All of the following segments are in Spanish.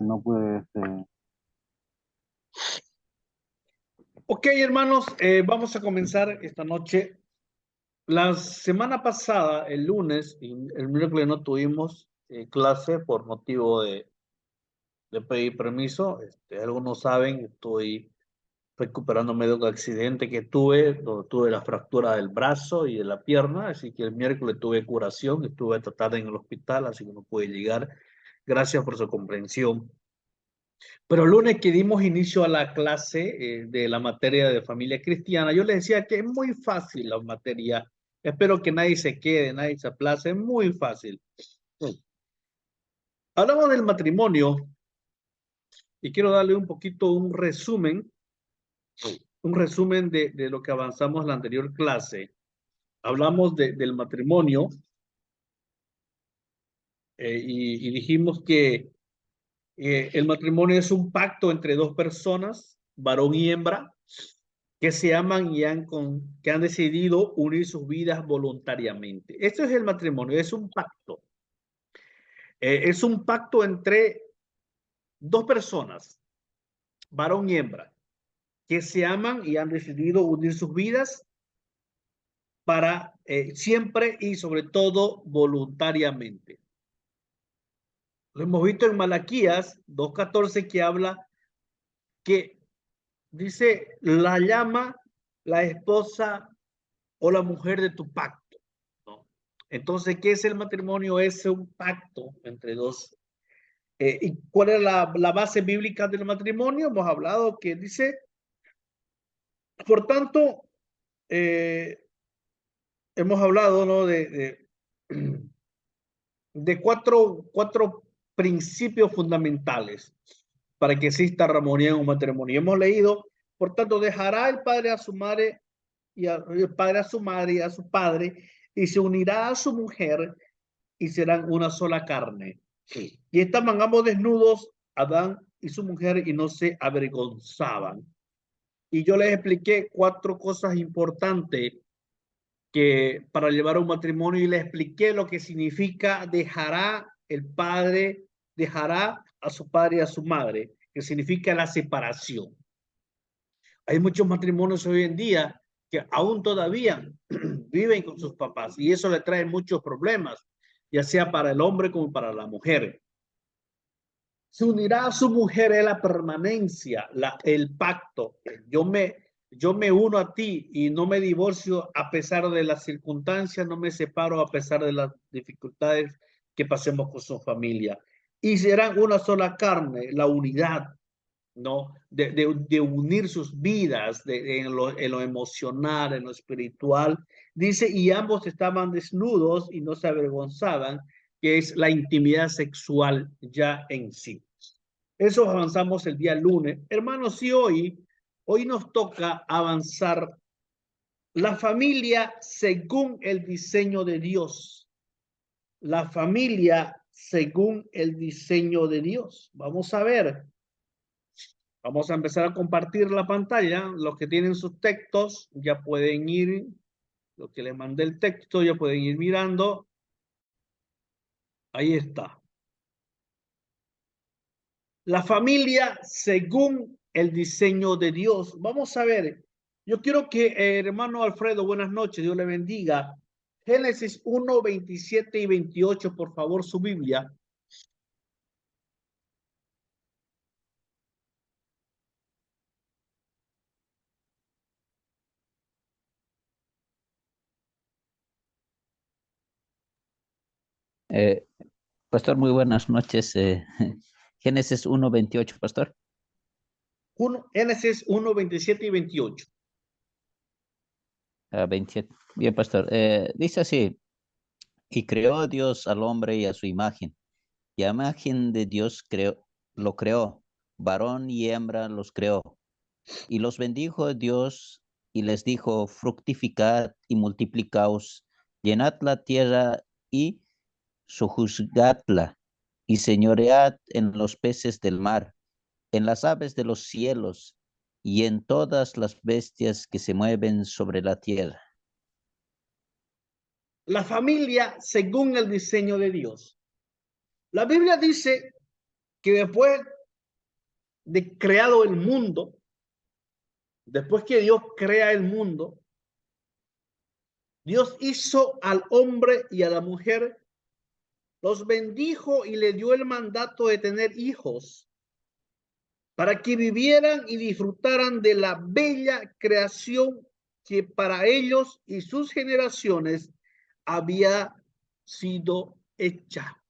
No pude, Ok, hermanos, vamos a comenzar esta noche. La semana pasada, el lunes y el miércoles no tuvimos clase por motivo de pedir permiso. Algunos saben, estoy recuperándome de un accidente que tuve, donde tuve la fractura del brazo y de la pierna, así que el miércoles tuve curación, estuve esta tarde en el hospital, así que no pude llegar. Gracias por su comprensión. Pero el lunes que dimos inicio a la clase de la materia de familia cristiana, yo les decía que es muy fácil la materia. Espero que nadie se quede, nadie se aplace, es muy fácil. Hablamos del matrimonio y quiero darle un poquito un resumen de lo que avanzamos en la anterior clase. Hablamos del matrimonio y dijimos que el matrimonio es un pacto entre dos personas, varón y hembra, que se aman y que han decidido unir sus vidas voluntariamente. Esto es el matrimonio, es un pacto. Es un pacto entre dos personas, varón y hembra, que se aman y han decidido unir sus vidas para siempre y sobre todo voluntariamente. Lo hemos visto en Malaquías 2:14 que habla que dice, la llama la esposa o la mujer de tu pacto, ¿no? Entonces, ¿qué es el matrimonio? Es un pacto entre dos. ¿Y cuál es la base bíblica del matrimonio? Hemos hablado que dice, por tanto, eh, hemos hablado, ¿no? De cuatro principios fundamentales para que exista armonía en un matrimonio. Hemos leído, por tanto, dejará el padre a su madre el padre a su madre y a su padre, y se unirá a su mujer y serán una sola carne. Sí. Y estaban ambos desnudos, Adán y su mujer, y no se avergonzaban. Y yo les expliqué cuatro cosas importantes que para llevar a un matrimonio y les expliqué lo que significa dejará el padre, dejará a su padre y a su madre, que significa la separación. Hay muchos matrimonios hoy en día que aún todavía viven con sus papás y eso le trae muchos problemas, ya sea para el hombre como para la mujer. Se unirá a su mujer en la permanencia, el pacto. Yo me uno a ti y no me divorcio a pesar de las circunstancias, no me separo a pesar de las dificultades que pasemos con su familia. Y serán una sola carne, la unidad, ¿no? De unir sus vidas en lo emocional, en lo espiritual. Dice, y ambos estaban desnudos y no se avergonzaban, que es la intimidad sexual ya en sí. Eso avanzamos el día lunes. Hermanos, y hoy nos toca avanzar la familia según el diseño de Dios. La familia según el diseño de Dios. Vamos a ver. Vamos a empezar a compartir la pantalla. Los que tienen sus textos ya pueden ir, los que les mandé el texto ya pueden ir mirando. Ahí está. La familia según el diseño de Dios. Vamos a ver. Yo quiero que, hermano Alfredo, buenas noches, Dios le bendiga. Génesis 1, 27 y 28, por favor, su Biblia. Eh, Pastor, muy buenas noches. Génesis 1:28, Pastor. Génesis 1, 27 y 28. 27. Bien, Pastor. Dice así, y creó Dios al hombre y a su imagen. Y a imagen de Dios lo creó, varón y hembra los creó. Y los bendijo Dios y les dijo, fructificad y multiplicaos, llenad la tierra y sojuzgadla, y señoread en los peces del mar, en las aves de los cielos y en todas las bestias que se mueven sobre la tierra. La familia según el diseño de Dios. La Biblia dice que después de creado el mundo, después que Dios crea el mundo, Dios hizo al hombre y a la mujer, los bendijo y le dio el mandato de tener hijos para que vivieran y disfrutaran de la bella creación que para ellos y sus generaciones había sido hecha.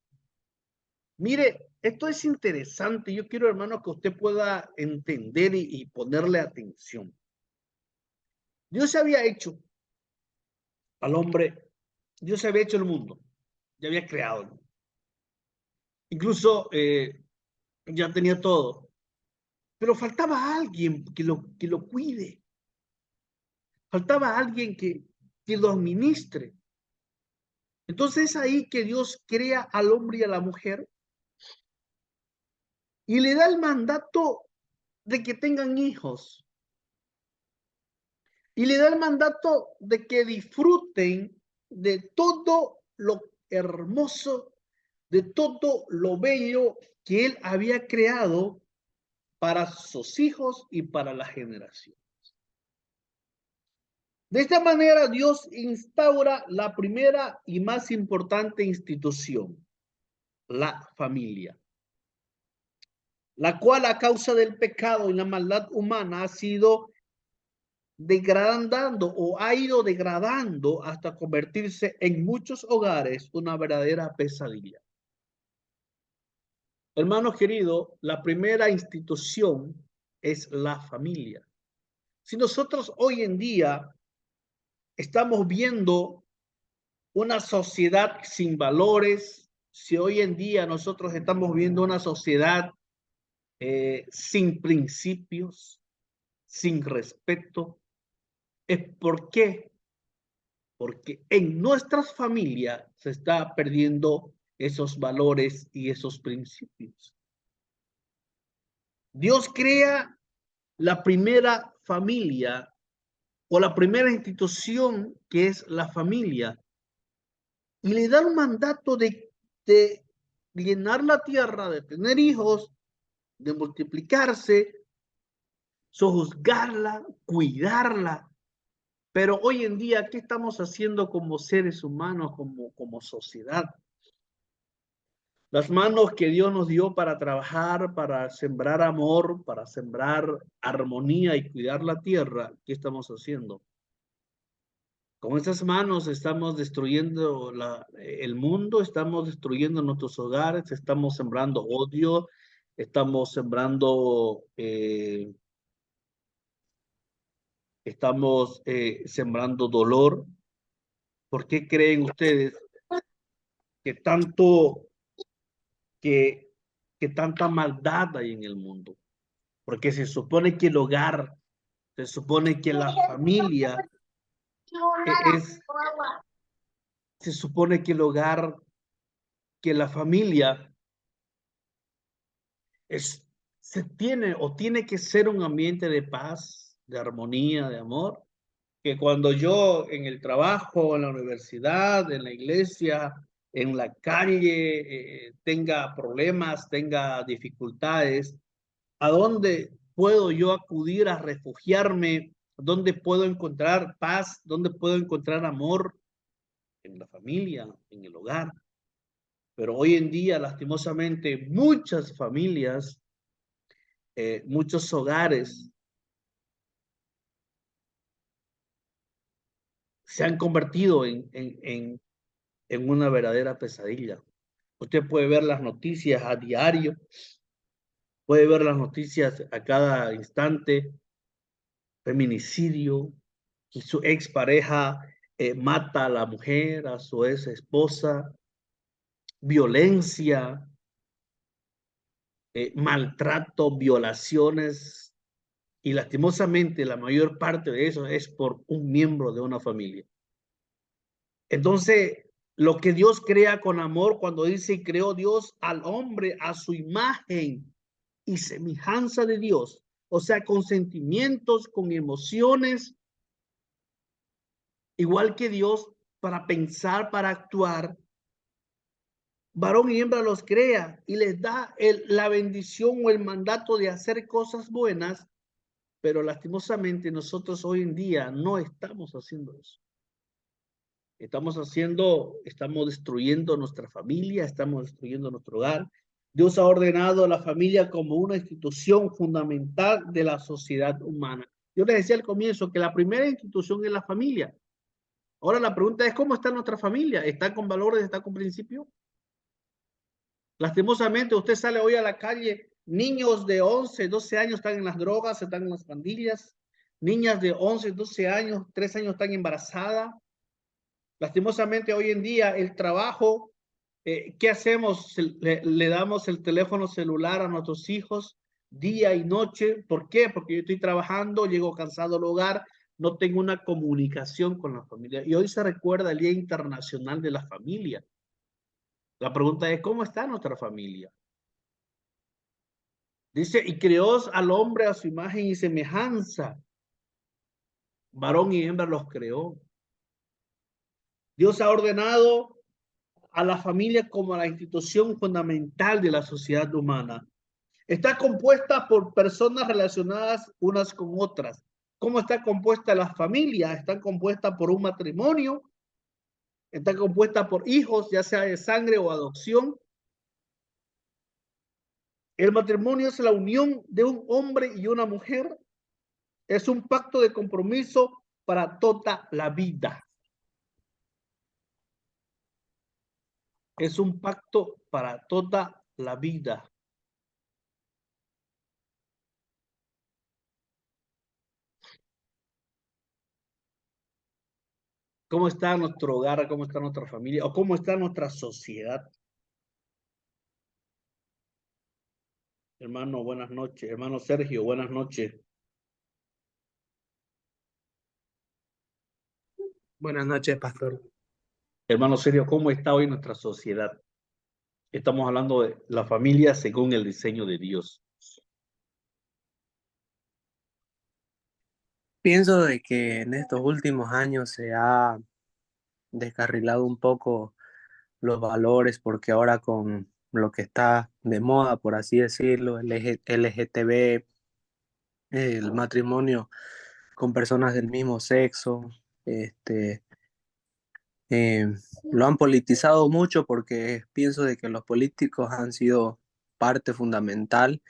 Mire, esto es interesante. Yo quiero, hermano, que usted pueda entender y ponerle atención. Dios se había hecho al hombre, Dios se había hecho el mundo, ya había creado el mundo. Incluso ya tenía todo, pero faltaba alguien que lo cuide, faltaba alguien que lo administre. Entonces es ahí que Dios crea al hombre y a la mujer y le da el mandato de que tengan hijos. Y le da el mandato de que disfruten de todo lo hermoso, de todo lo bello que él había creado para sus hijos y para la generación. De esta manera, Dios instaura la primera y más importante institución, la familia, la cual a causa del pecado y la maldad humana ha sido degradando o ha ido degradando hasta convertirse en muchos hogares una verdadera pesadilla. Hermanos queridos, la primera institución es la familia. Si nosotros hoy en día estamos viendo una sociedad sin valores, si hoy en día nosotros estamos viendo una sociedad sin principios, sin respeto, es porque en nuestras familias se está perdiendo esos valores y esos principios. Dios crea la primera familia o la primera institución que es la familia y le da un mandato de llenar la tierra, de tener hijos, de multiplicarse, sojuzgarla, cuidarla. Pero hoy en día, ¿qué estamos haciendo como seres humanos, como sociedad? Las manos que Dios nos dio para trabajar, para sembrar amor, para sembrar armonía y cuidar la tierra, ¿qué estamos haciendo? Con esas manos estamos destruyendo el mundo, estamos destruyendo nuestros hogares, estamos sembrando odio, estamos sembrando dolor. ¿Por qué creen ustedes que que, que tanta maldad hay en el mundo? Porque se supone que el hogar, se supone que la familia es, se supone que el hogar, que la familia se tiene o tiene que ser un ambiente de paz, de armonía, de amor, que cuando yo en el trabajo, en la universidad, en la iglesia, en la calle, tenga problemas, tenga dificultades, ¿a dónde puedo yo acudir a refugiarme? ¿Dónde puedo encontrar paz? ¿Dónde puedo encontrar amor? En la familia, en el hogar. Pero hoy en día, lastimosamente, muchas familias, muchos hogares se han convertido en una verdadera pesadilla. Usted puede ver las noticias a diario, puede ver las noticias a cada instante, feminicidio, que su expareja mata a la mujer, a su ex esposa, violencia, maltrato, violaciones, y lastimosamente la mayor parte de eso es por un miembro de una familia. Entonces, lo que Dios crea con amor, cuando dice y creó Dios al hombre a su imagen y semejanza de Dios, o sea, con sentimientos, con emociones, igual que Dios, para pensar, para actuar, varón y hembra los crea y les da la bendición o el mandato de hacer cosas buenas, pero lastimosamente nosotros hoy en día no estamos haciendo eso. Estamos destruyendo nuestra familia, estamos destruyendo nuestro hogar. Dios ha ordenado a la familia como una institución fundamental de la sociedad humana. Yo les decía al comienzo que la primera institución es la familia. Ahora la pregunta es, ¿cómo está nuestra familia? ¿Está con valores, está con principios? Lastimosamente, usted sale hoy a la calle, niños de 11, 12 años están en las drogas, están en las pandillas, niñas de 11, 12 años, 3 años están embarazadas. Lastimosamente, hoy en día, el trabajo, ¿qué hacemos? Le damos el teléfono celular a nuestros hijos día y noche. ¿Por qué? Porque yo estoy trabajando, llego cansado al hogar, no tengo una comunicación con la familia. Y hoy se recuerda el Día Internacional de la Familia. La pregunta es, ¿cómo está nuestra familia? Dice, y creó al hombre a su imagen y semejanza. Varón y hembra los creó. Dios ha ordenado a la familia como la institución fundamental de la sociedad humana. Está compuesta por personas relacionadas unas con otras. ¿Cómo está compuesta la familia? Está compuesta por un matrimonio, está compuesta por hijos, ya sea de sangre o adopción. El matrimonio es la unión de un hombre y una mujer. Es un pacto de compromiso para toda la vida. Es un pacto para toda la vida. ¿Cómo está nuestro hogar? ¿Cómo está nuestra familia? ¿O cómo está nuestra sociedad? Hermano, buenas noches. Hermano Sergio, buenas noches. Buenas noches, pastor. Hermano Sergio, ¿cómo está hoy nuestra sociedad? Estamos hablando de la familia según el diseño de Dios. Pienso de que en estos últimos años se ha descarrilado un poco los valores porque ahora con lo que está de moda, por así decirlo, el LGTB, el matrimonio con personas del mismo sexo, este, eh, lo han politizado mucho porque pienso de que los políticos han sido parte fundamental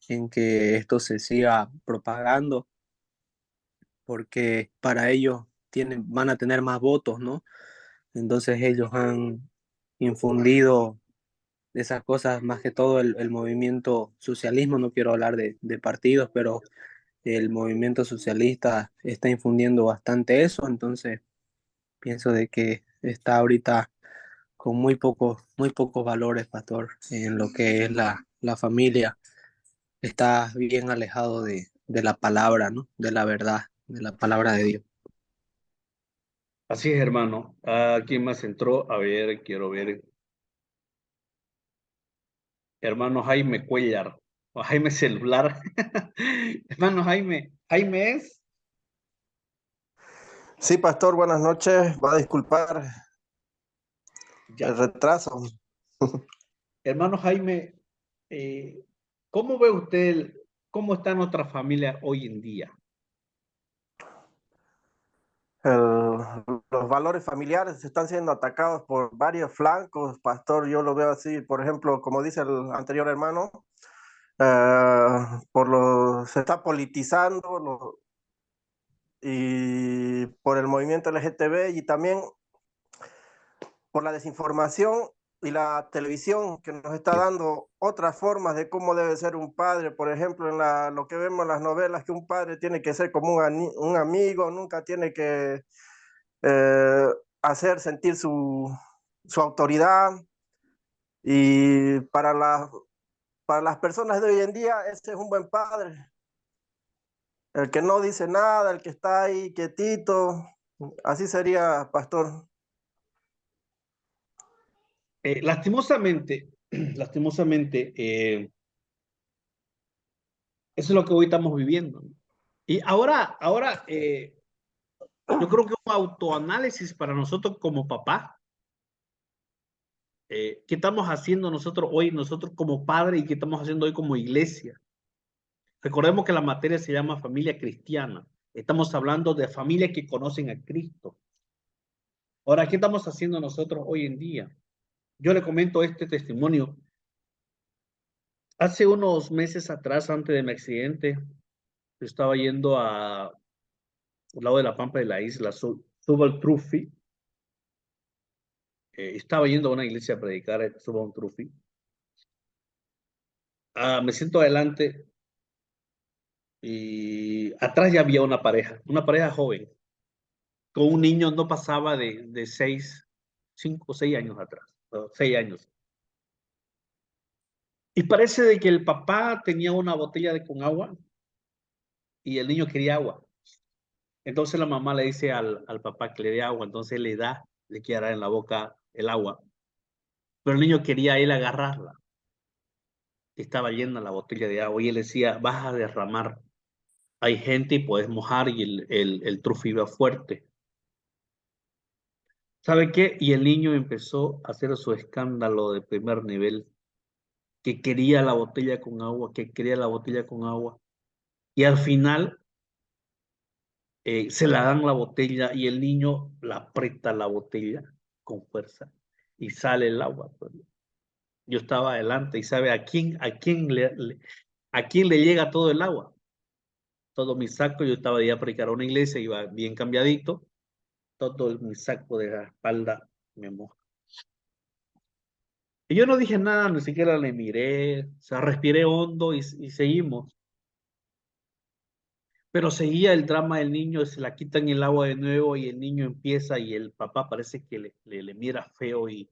en que esto se siga propagando porque para ellos van a tener más votos, ¿no? Entonces ellos han infundido esas cosas, más que todo el movimiento socialismo, no quiero hablar de partidos, pero el movimiento socialista está infundiendo bastante eso, entonces pienso de que está ahorita con muy pocos valores, pastor, en lo que es la familia, está bien alejado de la palabra, ¿no? De la verdad, de la palabra de Dios. Así es, hermano. ¿Quién más entró? A ver, quiero ver. Hermano Jaime Cuellar. O Jaime Celular. Hermano Jaime. Jaime es. Sí, pastor, buenas noches. Va a disculpar Ya. el retraso. Hermano Jaime, ¿cómo ve usted cómo está nuestra familia hoy en día? Los valores familiares están siendo atacados por varios flancos, pastor. Yo lo veo así, por ejemplo, como dice el anterior hermano, se está politizando y por el movimiento LGTB y también por la desinformación y la televisión que nos está dando otras formas de cómo debe ser un padre. Por ejemplo, en lo que vemos en las novelas, que un padre tiene que ser como un amigo, nunca tiene que hacer sentir su autoridad. Y para las personas de hoy en día, ese es un buen padre. El que no dice nada, el que está ahí quietito. Así sería, pastor. Lastimosamente, eso es lo que hoy estamos viviendo, ¿no? Y ahora, yo creo que un autoanálisis para nosotros como papá ¿Qué estamos haciendo nosotros hoy, nosotros como padres, y qué estamos haciendo hoy como iglesia? Recordemos que la materia se llama familia cristiana. Estamos hablando de familias que conocen a Cristo. Ahora, ¿qué estamos haciendo nosotros hoy en día? Yo le comento este testimonio. Hace unos meses atrás, antes de mi accidente, yo estaba yendo al lado de la Pampa de la isla, Subal Trufi. Estaba yendo a una iglesia a predicar en Subal Trufi. Me siento adelante y atrás ya había una pareja joven, con un niño no pasaba de 5 o 6 años atrás, 6 años. Y parece de que el papá tenía una botella con agua y el niño quería agua. Entonces la mamá le dice al papá que le dé agua, entonces le quiere dar en la boca el agua. Pero el niño quería él agarrarla. Estaba llena la botella de agua y él decía, vas a derramar. Hay gente y puedes mojar, y el trufi iba fuerte. ¿Sabe qué? Y el niño empezó a hacer su escándalo de primer nivel, que quería la botella con agua, que quería la botella con agua. Y al final se la dan la botella y el niño la aprieta la botella con fuerza y sale el agua. Pues. Yo estaba adelante y sabe a quién le llega todo el agua. Todo mi saco, yo estaba de a predicar a una iglesia, iba bien cambiadito, todo mi saco de la espalda me moja. Y yo no dije nada, ni siquiera le miré, o sea, respiré hondo y seguimos. Pero seguía el drama del niño, se la quitan el agua de nuevo y el niño empieza y el papá parece que le mira feo y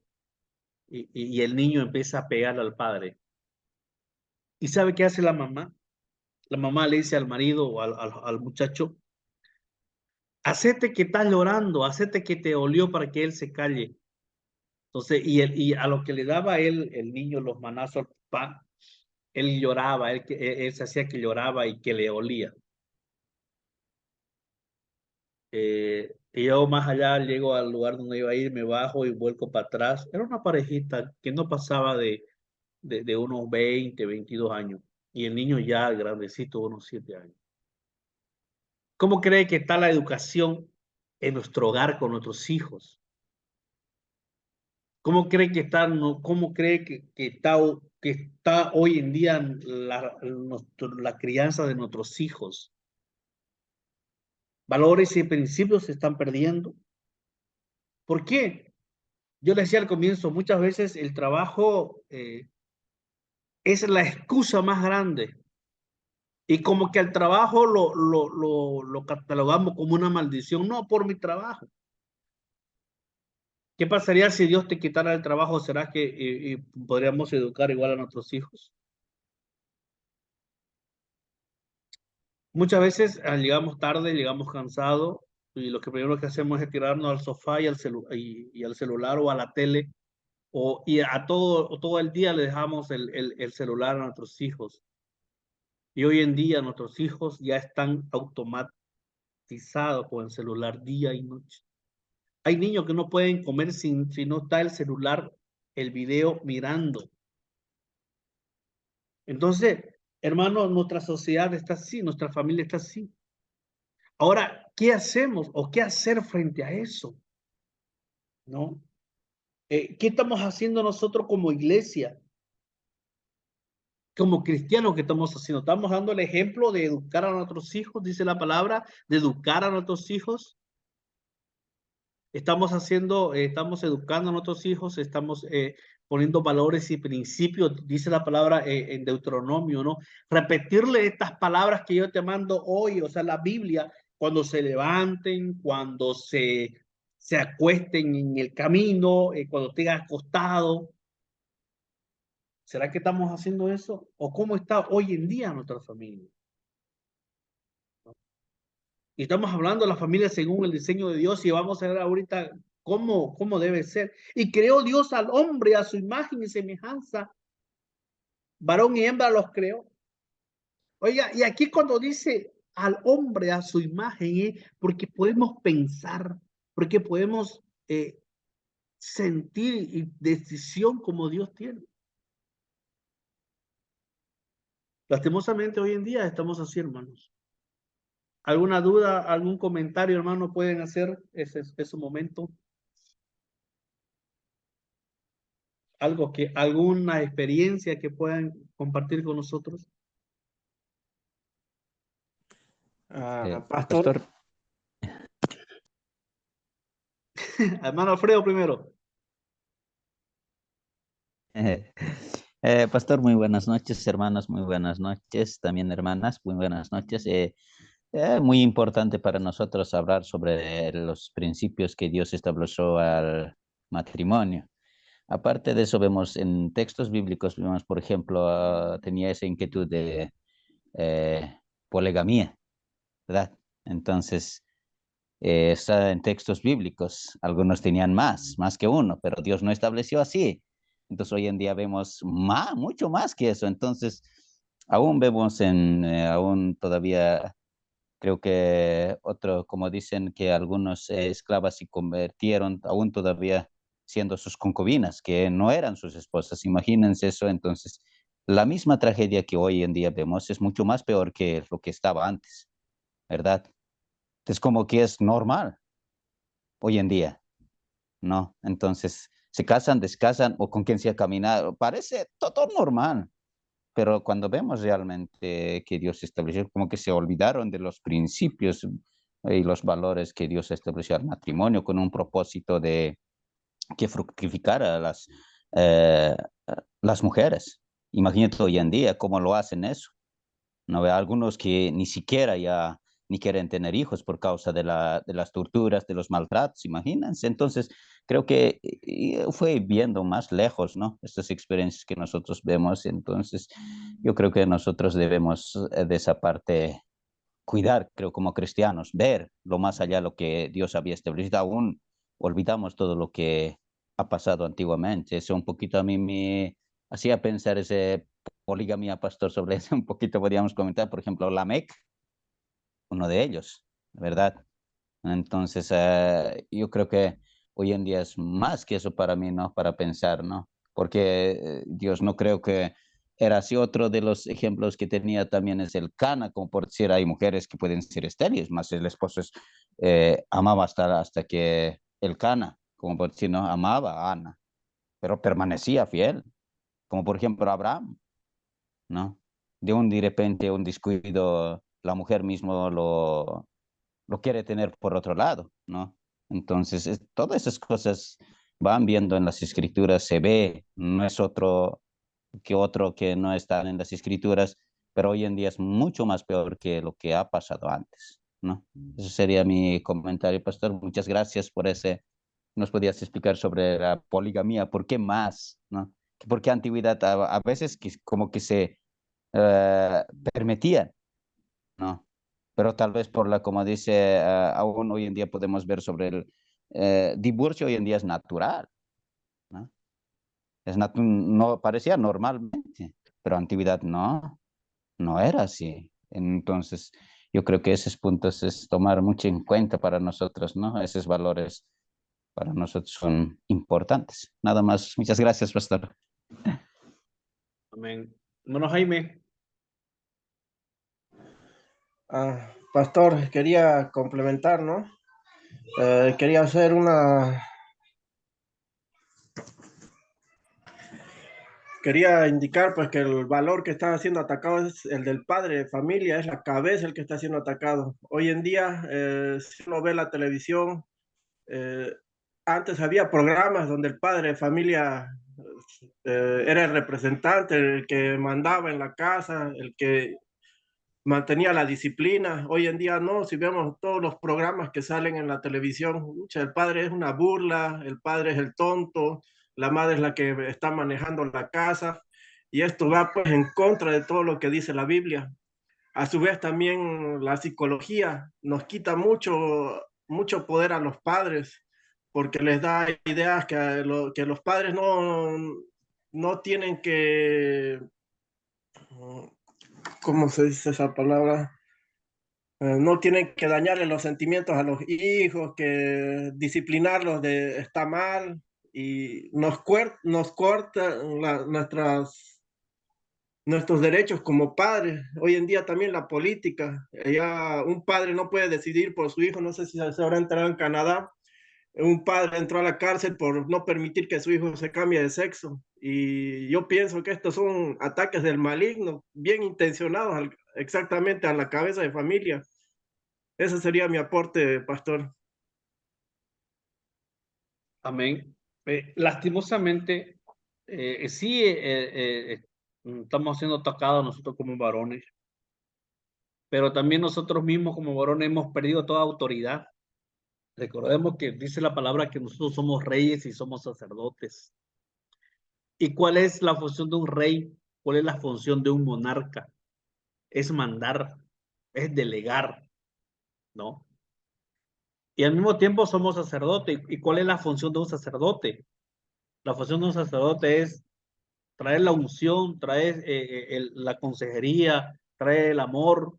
el niño empieza a pegar al padre. ¿Y sabe qué hace la mamá? La mamá le dice al marido o al muchacho, hacete que estás llorando, hacete que te olió para que él se calle. Entonces, y a lo que le daba el niño los manazos al papá, él lloraba, él se hacía que lloraba y que le olía. Y yo más allá llego al lugar donde iba a ir, me bajo y vuelco para atrás. Era una parejita que no pasaba de unos 20, 22 años. Y el niño ya grandecito, unos 7 años. ¿Cómo cree que está la educación en nuestro hogar con nuestros hijos? ¿Cómo cree que está, cómo cree que está hoy en día la crianza de nuestros hijos? Valores y principios se están perdiendo. ¿Por qué? Yo le decía al comienzo, muchas veces el trabajo es la excusa más grande. Y como que al trabajo lo catalogamos como una maldición. No, por mi trabajo. ¿Qué pasaría si Dios te quitara el trabajo? ¿Será que podríamos educar igual a nuestros hijos? Muchas veces llegamos tarde, llegamos cansados y lo que primero que hacemos es tirarnos al sofá y al celular o a la tele y todo el día le dejamos el celular a nuestros hijos. Y hoy en día nuestros hijos ya están automatizados con el celular día y noche. Hay niños que no pueden comer si no está el celular, el video mirando. Entonces, hermano, nuestra sociedad está así, nuestra familia está así. Ahora, ¿qué hacemos o qué hacer frente a eso? ¿No? ¿Qué estamos haciendo nosotros como iglesia? Como cristianos, ¿qué estamos haciendo? Estamos dando el ejemplo de educar a nuestros hijos, dice la palabra, de educar a nuestros hijos. Estamos educando a nuestros hijos, estamos poniendo valores y principios, dice la palabra en Deuteronomio, ¿no? Repetirle estas palabras que yo te mando hoy, o sea, la Biblia, cuando se levanten, cuando se acuesten en el camino, cuando estén acostados. ¿Será que estamos haciendo eso? ¿O cómo está hoy en día nuestra familia? Y estamos hablando de la familia según el diseño de Dios y vamos a ver ahorita cómo debe ser. Y creó Dios al hombre a su imagen y semejanza. Varón y hembra los creó. Oiga, y aquí cuando dice al hombre a su imagen, porque podemos pensar, porque podemos sentir y decisión como Dios tiene. Lastimosamente hoy en día estamos así, hermanos. ¿Alguna duda, algún comentario, hermano, pueden hacer? Ese es su momento. Alguna experiencia que puedan compartir con nosotros. Pastor, Pastor, Hermano Alfredo primero. Pastor, muy buenas noches, hermanos, muy buenas noches, también hermanas, muy buenas noches. Muy importante para nosotros hablar sobre los principios que Dios estableció al matrimonio. Aparte de eso, vemos en textos bíblicos, vemos, por ejemplo, tenía esa inquietud de poligamía, ¿verdad? Entonces, está en textos bíblicos. Algunos tenían más que uno, pero Dios no estableció así. Entonces hoy en día vemos mucho más que eso. Entonces, aún vemos aún todavía, creo que otro, como dicen que algunos esclavas se convirtieron aún todavía siendo sus concubinas, que no eran sus esposas. Imagínense eso. Entonces, la misma tragedia que hoy en día vemos es mucho más peor que lo que estaba antes, ¿verdad? Es como que es normal hoy en día, ¿no? Entonces, se casan, descasan o con quien se ha caminado, parece todo normal, pero cuando vemos realmente que Dios estableció, como que se olvidaron de los principios y los valores que Dios estableció al matrimonio con un propósito de que fructificara eh, las mujeres. Imagínate hoy en día cómo lo hacen eso. No ve algunos que ni siquiera ya ni quieren tener hijos por causa de las torturas, de los maltratos, imagínense. Entonces, creo que fue viendo más lejos, ¿no? Estas experiencias que nosotros vemos. Entonces, yo creo que nosotros debemos de esa parte cuidar, creo, como cristianos, ver lo más allá de lo que Dios había establecido. Aún olvidamos todo lo que ha pasado antiguamente. Eso un poquito a mí me hacía pensar ese poligamia, pastor, sobre eso un poquito podríamos comentar, por ejemplo, Lamec, uno de ellos, ¿verdad? Entonces, yo creo que hoy en día es más que eso para mí, ¿no? Para pensar, ¿no? Porque Dios no creo que era así. Otro de los ejemplos que tenía también es el Cana, como por decir, hay mujeres que pueden ser estériles, más el esposo amaba hasta que el Cana, como por decir, no, amaba a Ana, pero permanecía fiel, como por ejemplo Abraham, ¿no? De repente, un descuido, la mujer mismo lo quiere tener por otro lado, ¿no? Entonces, todas esas cosas van viendo en las escrituras, se ve, no es otro que no están en las escrituras, pero hoy en día es mucho más peor que lo que ha pasado antes, ¿no? Ese sería mi comentario, pastor. Muchas gracias por ese. Nos podías explicar sobre la poligamía, ¿por qué más, no? ¿Por qué antigüedad a veces como que se permitían, ¿no? Pero tal vez por como dice, aún hoy en día podemos ver sobre el divorcio hoy en día es natural, ¿no? No parecía normalmente, pero antigüedad no era así. Entonces, yo creo que esos puntos es tomar mucho en cuenta para nosotros, ¿no? Esos valores para nosotros son importantes. Nada más. Muchas gracias, pastor. Amén. Hermano Jaime. Pastor, quería complementar, ¿no? Quería hacer quería indicar pues que el valor que está siendo atacado es el del padre de familia, es la cabeza el que está siendo atacado. Hoy en día, si uno ve la televisión, eh, antes había programas donde el padre de familia era el representante, el que mandaba en la casa, el que mantenía la disciplina. Hoy en día no, si vemos todos los programas que salen en la televisión, el padre es una burla, el padre es el tonto, la madre es la que está manejando la casa, y esto va pues en contra de todo lo que dice la Biblia. A su vez también la psicología nos quita mucho poder a los padres, porque les da ideas que los padres no tienen que, ¿cómo se dice esa palabra? No tienen que dañarle los sentimientos a los hijos, que disciplinarlos está mal. y nos cortan nuestros derechos como padres. Hoy en día también la política, ya un padre no puede decidir por su hijo, no sé si se habrá enterado en Canadá, un padre entró a la cárcel por no permitir que su hijo se cambie de sexo. Y yo pienso que estos son ataques del maligno, bien intencionados exactamente a la cabeza de familia. Ese sería mi aporte, pastor. Amén. Lastimosamente, sí, estamos siendo atacados nosotros como varones, pero también nosotros mismos como varones hemos perdido toda autoridad. Recordemos que dice la palabra que nosotros somos reyes y somos sacerdotes. ¿Y cuál es la función de un rey? ¿Cuál es la función de un monarca? Es mandar, es delegar, ¿no? Y al mismo tiempo somos sacerdotes. ¿Y cuál es la función de un sacerdote? La función de un sacerdote es traer la unción, traer la consejería, traer el amor.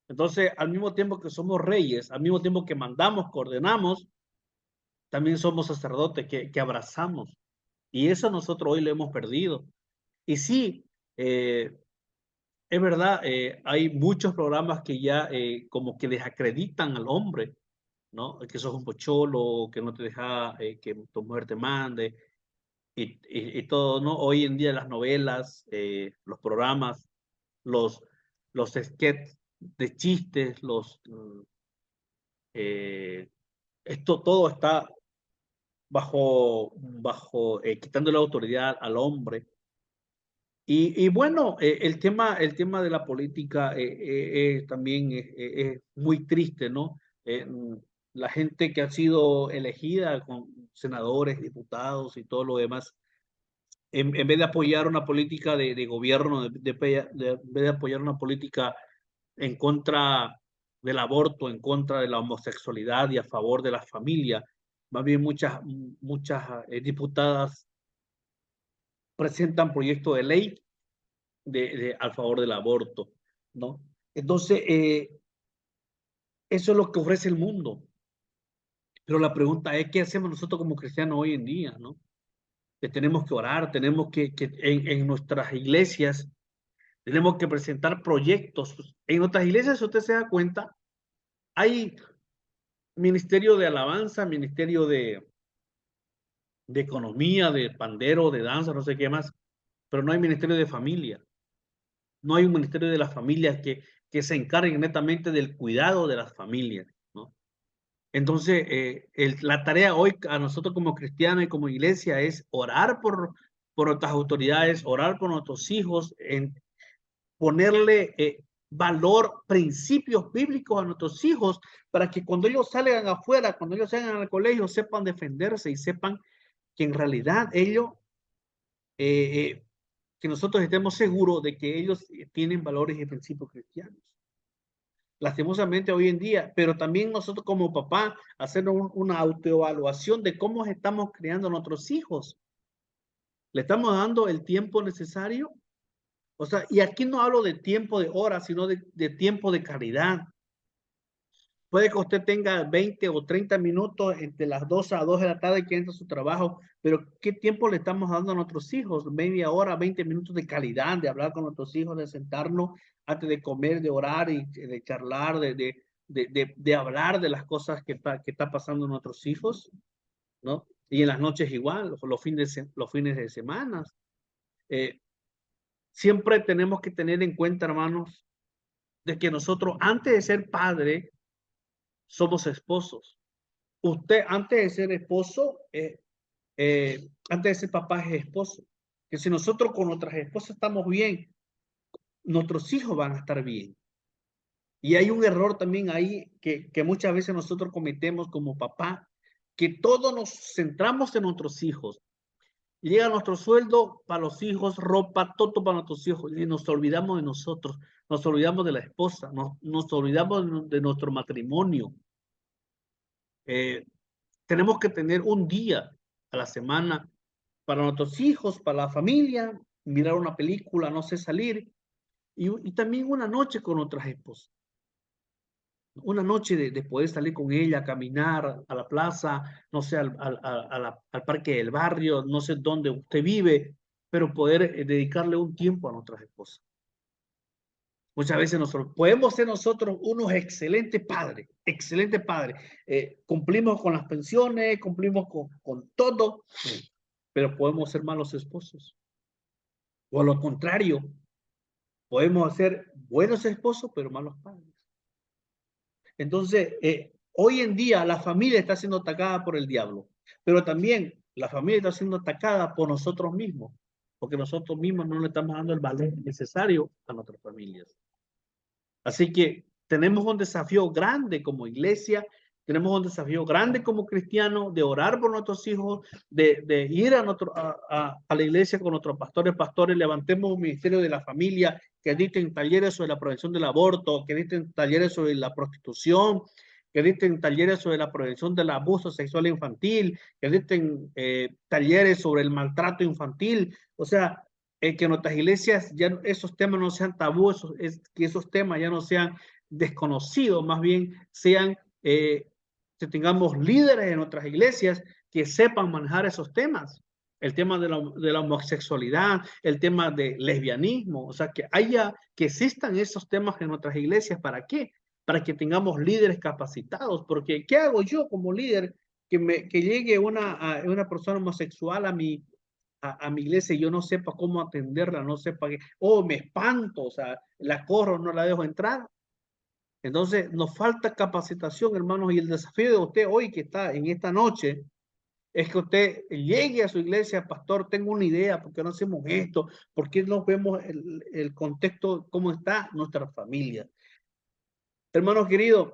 Entonces, al mismo tiempo que somos reyes, al mismo tiempo que mandamos, que ordenamos, también somos sacerdotes que abrazamos. Y eso nosotros hoy lo hemos perdido. Y sí, es verdad, hay muchos programas que ya como que desacreditan al hombre, ¿no? Que sos un pocholo, que no te deja que tu mujer te mande y todo, ¿no? Hoy en día las novelas, los programas, los, los sketches de chistes, esto todo está quitando la autoridad al hombre. Y bueno, el tema de la política también es muy triste, ¿no? La gente que ha sido elegida con senadores, diputados y todo lo demás, en vez de apoyar una política de gobierno, en vez de apoyar una política en contra del aborto, en contra de la homosexualidad y a favor de la familia, más bien muchas diputadas presentan proyectos de ley al favor del aborto, ¿no? Entonces, eso es lo que ofrece el mundo. Pero la pregunta es, ¿qué hacemos nosotros como cristianos hoy en día, no? Que tenemos que orar, tenemos que en nuestras iglesias, tenemos que presentar proyectos. En nuestras iglesias, si usted se da cuenta, hay ministerio de alabanza, ministerio de economía, de pandero, de danza, no sé qué más, pero no hay ministerio de familia. No hay un ministerio de las familias que se encargue netamente del cuidado de las familias, ¿no? Entonces, la tarea hoy a nosotros como cristianos y como iglesia es orar por nuestras autoridades, orar por nuestros hijos, en ponerle valor, principios bíblicos a nuestros hijos, para que cuando ellos salgan afuera, cuando ellos salgan al colegio, sepan defenderse y sepan que en realidad ellos, que nosotros estemos seguros de que ellos tienen valores y principios cristianos. Lastimosamente hoy en día, pero también nosotros como papá, hacer una autoevaluación de cómo estamos criando a nuestros hijos. ¿Le estamos dando el tiempo necesario? O sea, y aquí no hablo de tiempo de horas, sino de tiempo de calidad. Puede que usted tenga 20 o 30 minutos entre las 2 a 2 de la tarde que entra a su trabajo, pero ¿qué tiempo le estamos dando a nuestros hijos? Media hora, 20 minutos de calidad, de hablar con nuestros hijos, de sentarnos antes de comer, de orar y de charlar, de hablar de las cosas que está pasando en nuestros hijos, ¿no? Y en las noches igual, los fines de semana. Siempre tenemos que tener en cuenta, hermanos, de que nosotros antes de ser padre, somos esposos. Usted antes de ser esposo, antes de ser papá es esposo. Que si nosotros con nuestras esposas estamos bien, nuestros hijos van a estar bien. Y hay un error también ahí que muchas veces nosotros cometemos como papá, que todos nos centramos en nuestros hijos. Llega nuestro sueldo para los hijos, ropa, todo para nuestros hijos, y nos olvidamos de nosotros, nos olvidamos de la esposa, nos olvidamos de nuestro matrimonio. Tenemos que tener un día a la semana para nuestros hijos, para la familia, mirar una película, no sé, salir, y también una noche con otras esposas. Una noche de poder salir con ella a caminar a la plaza, no sé, al parque del barrio, no sé dónde usted vive, pero poder dedicarle un tiempo a nuestras esposas. Muchas veces nosotros podemos ser nosotros unos excelentes padres, excelentes padres. Cumplimos con las pensiones, cumplimos con todo, pero podemos ser malos esposos. O a lo contrario, podemos ser buenos esposos, pero malos padres. Entonces, hoy en día la familia está siendo atacada por el diablo, pero también la familia está siendo atacada por nosotros mismos, porque nosotros mismos no le estamos dando el valor necesario a nuestras familias. Así que tenemos un desafío grande como iglesia, tenemos un desafío grande como cristianos de orar por nuestros hijos, de ir a la iglesia con nuestros pastores, levantemos un ministerio de la familia, que dicten talleres sobre la prevención del aborto, que dicten talleres sobre la prostitución, que dicten talleres sobre la prevención del abuso sexual infantil, que dicten talleres sobre el maltrato infantil. O sea, que en nuestras iglesias ya esos temas no sean tabú, que esos temas ya no sean desconocidos, más bien sean, que tengamos líderes en nuestras iglesias que sepan manejar esos temas. El tema de la homosexualidad, el tema de lesbianismo, o sea, que existan esos temas en nuestras iglesias. ¿Para qué? Para que tengamos líderes capacitados, porque ¿qué hago yo como líder que llegue una persona homosexual a mi iglesia y yo no sepa cómo atenderla, no sepa que, me espanto, o sea, la corro, no la dejo entrar? Entonces, nos falta capacitación, hermanos, y el desafío de usted hoy que está en esta noche es que usted llegue a su iglesia, pastor, tengo una idea, ¿por qué no hacemos esto? ¿Por qué no vemos el contexto, cómo está nuestra familia? Hermanos queridos,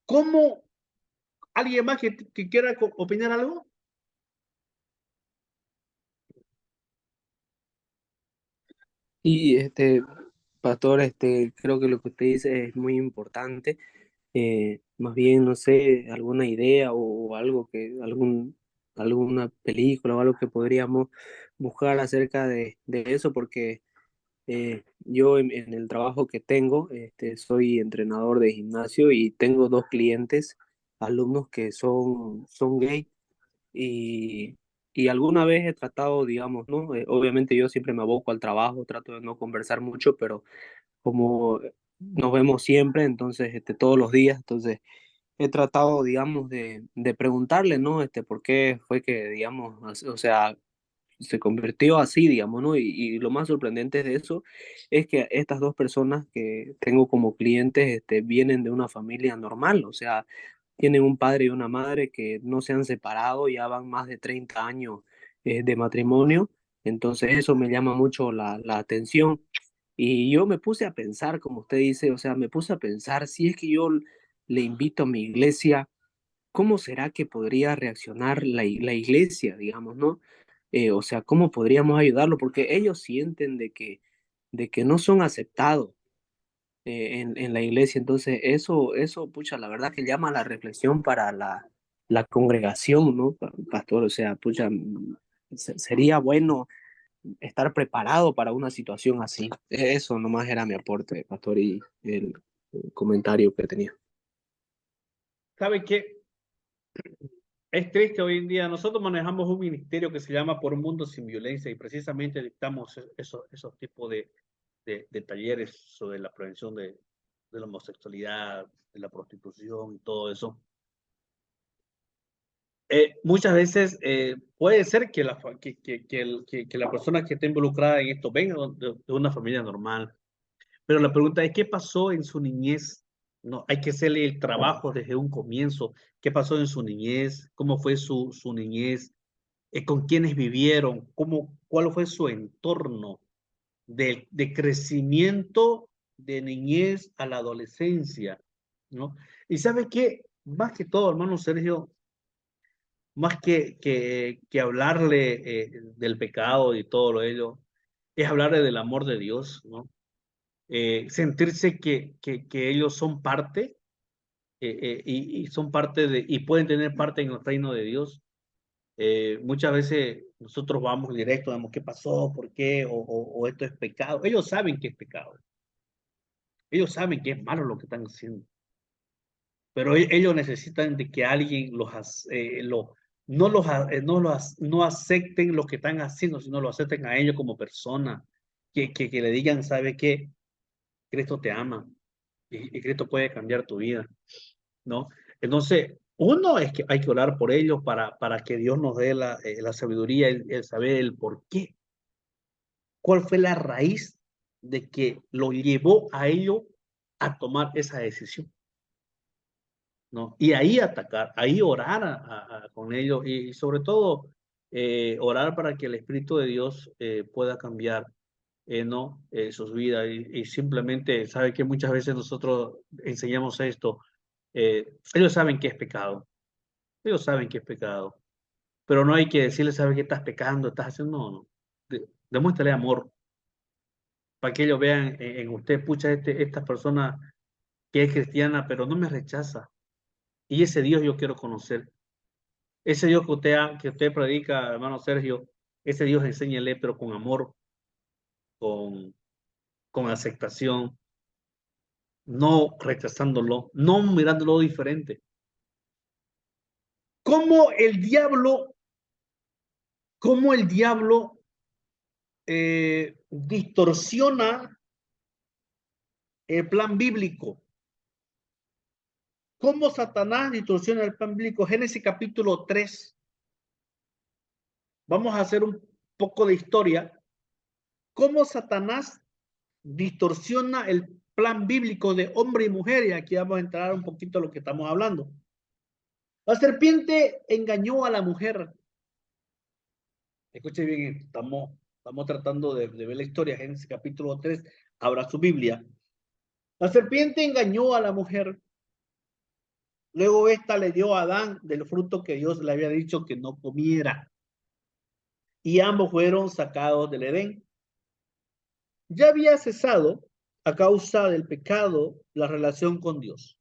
¿cómo alguien más que quiera opinar algo? Y pastor, creo que lo que usted dice es muy importante. Más bien, no sé, alguna idea o algo alguna película o algo que podríamos buscar acerca de eso, porque yo en el trabajo que tengo, soy entrenador de gimnasio y tengo dos clientes, alumnos que son gay y, y alguna vez he tratado, digamos, ¿no? Obviamente yo siempre me aboco al trabajo, trato de no conversar mucho, pero como nos vemos siempre, entonces, todos los días, entonces he tratado, digamos, de preguntarle, ¿no? ¿Por qué fue que, digamos, o sea, se convirtió así, digamos, ¿no? Y lo más sorprendente de eso es que estas dos personas que tengo como clientes, vienen de una familia normal, o sea, tienen un padre y una madre que no se han separado, ya van más de 30 años de matrimonio, entonces eso me llama mucho la atención. Y yo me puse a pensar, como usted dice, o sea, me puse a pensar, si es que yo le invito a mi iglesia, ¿cómo será que podría reaccionar la iglesia, digamos, ¿no? O sea, ¿cómo podríamos ayudarlo? Porque ellos sienten de que no son aceptados en la iglesia. Entonces, pucha, la verdad que llama a la reflexión para la congregación, ¿no, pastor? O sea, pucha, sería bueno estar preparado para una situación así. Eso nomás era mi aporte, pastor, y el comentario que tenía. ¿Sabe qué? Es triste hoy en día. Nosotros manejamos un ministerio que se llama Por un Mundo Sin Violencia y precisamente dictamos esos tipos de talleres sobre la prevención de la homosexualidad, de la prostitución y todo eso. Muchas veces puede ser que la persona que esté involucrada en esto venga de una familia normal, pero la pregunta es, ¿qué pasó en su niñez? No, hay que hacerle el trabajo desde un comienzo. ¿Qué pasó en su niñez? ¿Cómo fue su niñez? ¿Con quiénes vivieron? ¿Cuál fue su entorno de crecimiento de niñez a la adolescencia? ¿No? Y ¿sabe qué? Más que todo, hermano Sergio, más que hablarle del pecado y todo lo ello, es hablarle del amor de Dios, ¿no? Sentirse que ellos son parte y son parte y pueden tener parte en el reino de Dios. Muchas veces nosotros vamos directo, vemos qué pasó, por qué, o esto es pecado. Ellos saben que es pecado. Ellos saben que es malo lo que están haciendo. pero ellos necesitan de que alguien no acepten lo que están haciendo, sino lo acepten a ellos como persona, que le digan, ¿sabe qué? Cristo te ama y Cristo puede cambiar tu vida, ¿no? Entonces, uno es que hay que orar por ellos para que Dios nos dé la sabiduría, el saber el por qué. ¿Cuál fue la raíz de que lo llevó a ellos a tomar esa decisión? ¿No? Y ahí atacar, ahí orar con ellos y sobre todo orar para que el Espíritu de Dios pueda cambiar ¿no? Sus vidas y simplemente, sabe que muchas veces nosotros enseñamos esto, ellos saben que es pecado, ellos saben que es pecado, pero no hay que decirles, sabe que estás pecando, estás haciendo, no, no. Demuéstrale amor para que ellos vean en usted, pucha, esta persona que es cristiana, pero no me rechaza. Y ese Dios yo quiero conocer. Ese Dios que usted predica, hermano Sergio, ese Dios enséñele, pero con amor, con, con aceptación, no rechazándolo, no mirándolo diferente. ¿Cómo el diablo, cómo el diablo distorsiona el plan bíblico? ¿Cómo Satanás distorsiona el plan bíblico? Génesis capítulo 3. Vamos a hacer un poco de historia. ¿Cómo Satanás distorsiona el plan bíblico de hombre y mujer? Y aquí vamos a entrar un poquito a lo que estamos hablando. La serpiente engañó a la mujer. Escuche bien, estamos tratando de ver la historia. Génesis capítulo 3. Abra su Biblia. La serpiente engañó a la mujer. Luego esta le dio a Adán del fruto que Dios le había dicho que no comiera. Y ambos fueron sacados del Edén. Ya había cesado a causa del pecado la relación con Dios.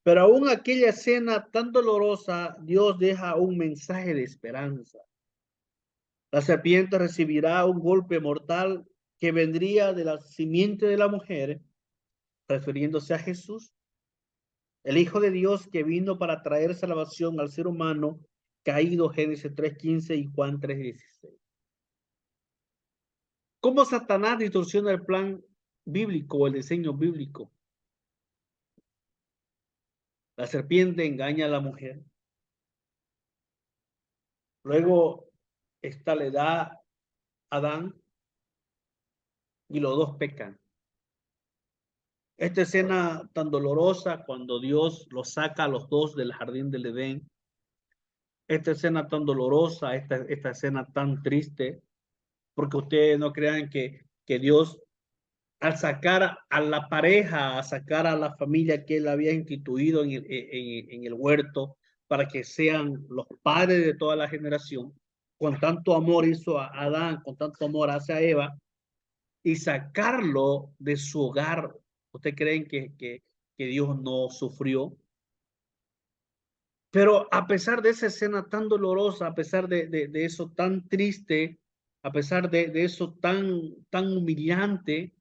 Pero aún aquella escena tan dolorosa, Dios deja un mensaje de esperanza. La serpiente recibirá un golpe mortal que vendría de la simiente de la mujer, refiriéndose a Jesús, el Hijo de Dios que vino para traer salvación al ser humano caído, Génesis 3:15 y Juan 3:16. ¿Cómo Satanás distorsiona el plan bíblico o el diseño bíblico? La serpiente engaña a la mujer. Luego, esta le da a Adán y los dos pecan. Esta escena tan dolorosa cuando Dios los saca a los dos del jardín del Edén. Esta escena tan dolorosa, esta escena tan triste, porque ustedes no crean que Dios al sacar a la pareja, a sacar a la familia que él había instituido en el huerto para que sean los padres de toda la generación, con tanto amor hizo a Adán, con tanto amor hacia Eva, y sacarlo de su hogar. ¿Ustedes creen que Dios no sufrió? Pero a pesar de esa escena tan dolorosa, a pesar de eso tan triste, a pesar de eso tan humillante,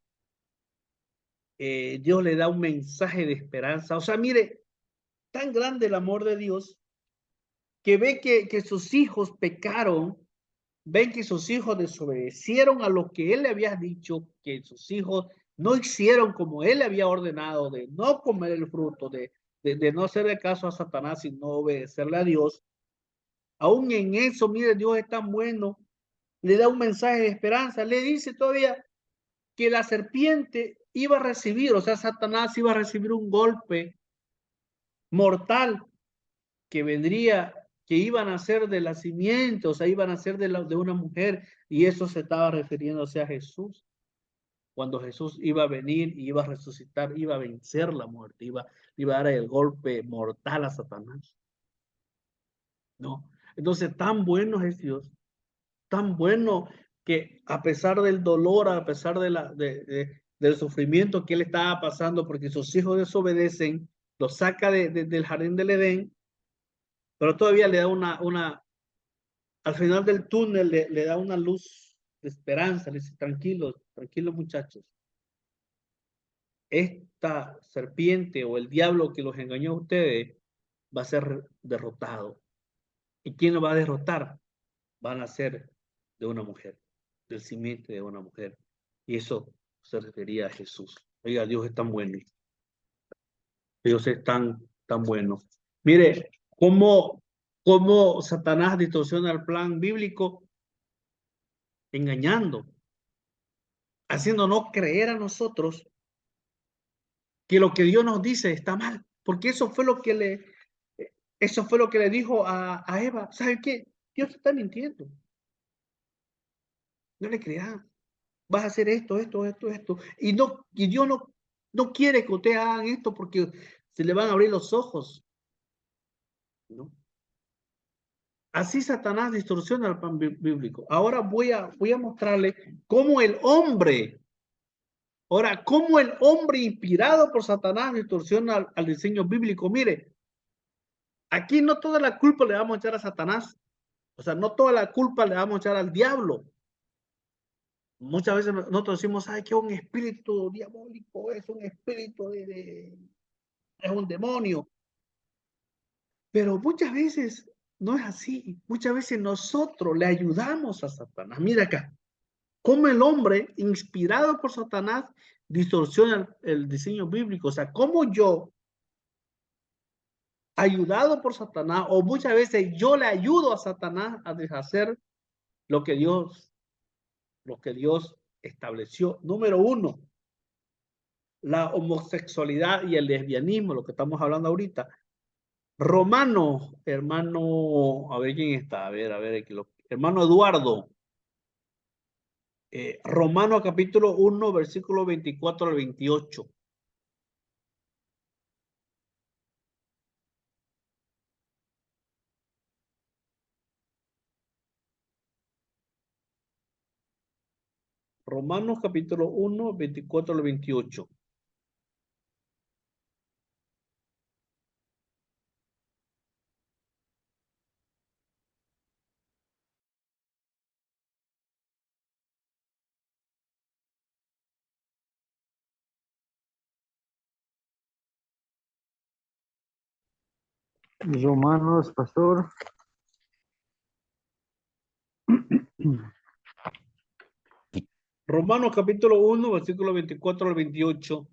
Dios le da un mensaje de esperanza. O sea, mire, tan grande el amor de Dios que ve que sus hijos pecaron, ven que sus hijos desobedecieron a lo que él le había dicho, que sus hijos no hicieron como él le había ordenado, de no comer el fruto, de no hacerle caso a Satanás y no obedecerle a Dios. Aún en eso, mire, Dios es tan bueno, le da un mensaje de esperanza, le dice todavía que la serpiente iba a recibir, o sea, Satanás iba a recibir un golpe mortal que vendría, que iban a ser de la simiente, o sea, iban a ser de una mujer, y eso se estaba refiriéndose a Jesús. Cuando Jesús iba a venir y iba a resucitar, iba a vencer la muerte, iba a dar el golpe mortal a Satanás. ¿No? Entonces, tan bueno es Dios, tan bueno que a pesar del dolor, a pesar del sufrimiento que él estaba pasando, porque sus hijos desobedecen, los saca del jardín del Edén, pero todavía le da al final del túnel le da una luz de esperanza, le dice, tranquilos, tranquilos muchachos, esta serpiente o el diablo que los engañó a ustedes va a ser derrotado. ¿Y quién lo va a derrotar? Van a ser de una mujer, del simiente de una mujer. Y eso se refería a Jesús. Oiga, Dios es tan bueno. Dios es tan bueno. Mire, cómo Satanás distorsiona el plan bíblico engañando, haciéndonos creer a nosotros que lo que Dios nos dice está mal, porque eso fue lo que le dijo a Eva. ¿Sabe qué? Dios te está mintiendo. No le creas. Vas a hacer esto. Y Dios no quiere que ustedes hagan esto porque se le van a abrir los ojos, ¿no? Así Satanás distorsiona el plan bíblico. Ahora voy a mostrarle cómo el hombre inspirado por Satanás distorsiona al diseño bíblico. Mire, aquí no toda la culpa le vamos a echar a Satanás. O sea, no toda la culpa le vamos a echar al diablo. Muchas veces nosotros decimos, ay, que un espíritu diabólico es un espíritu es un demonio. Pero muchas veces no es así. Muchas veces nosotros le ayudamos a Satanás. Mira acá, cómo el hombre inspirado por Satanás distorsiona el diseño bíblico. O sea, cómo yo, ayudado por Satanás, o muchas veces yo le ayudo a Satanás a deshacer lo que Dios estableció. Número uno, la homosexualidad y el lesbianismo, lo que estamos hablando ahorita. Romano, hermano, a ver quién está, a ver, hermano Eduardo, Romano capítulo 1, versículo 24 al 28. Romanos capítulo 1, 24 al 28. Romanos, pastor. Romanos capítulo 1, versículo 24 al 28.